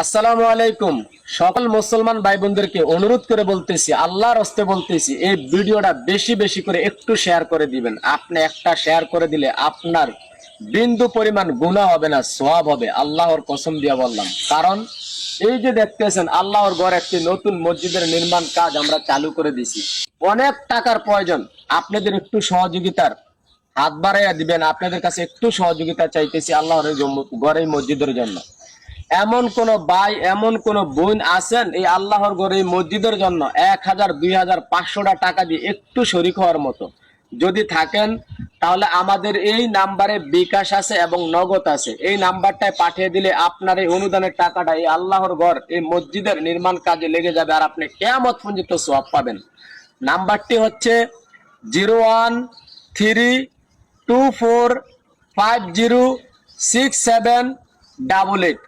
আসসালামু আলাইকুম। সকল মুসলমান ভাই বোনদেরকে অনুরোধ করে বলতেছি, আল্লাহর হস্তে বলতেছি, এই ভিডিওটা বেশি বেশি করে একটু শেয়ার করে দিবেন। আপনি একটা শেয়ার করে দিলে আপনার বিন্দু পরিমাণ গুনাহ হবে না, সওয়াব হবে। আল্লাহর কসম দিয়ে বললাম। কারণ এই যে দেখতেছেন, আল্লাহর ঘর একটি নতুন মসজিদের নির্মাণ কাজ আমরা চালু করে দিছি। অনেক টাকার প্রয়োজন, আপনাদের একটু সহযোগিতার হাত বাড়াইয়া দিবেন। আপনাদের কাছে একটু সহযোগিতা চাইতেছি আল্লাহর ঘর এই মসজিদের জন্য। এমন কোন ভাই, এমন কোন বোন আছেন এই আল্লাহর ঘরে এই মসজিদের জন্য 1000, 2000, 500টা টাকা দিয়ে একটু শরিক হওয়ার মতো যদি থাকেন, তাহলে আমাদের এই নাম্বারে বিকাশ আছে এবং নগদ আছে। এই নাম্বারটায় পাঠিয়ে দিলে আপনার এই অনুদানের টাকাটা এই আল্লাহর ঘর এই মসজিদের নির্মাণ কাজে লেগে যাবে, আর আপনি কিয়ামত পর্যন্ত সওয়াব পাবেন। নাম্বারটি হচ্ছে 013245067888।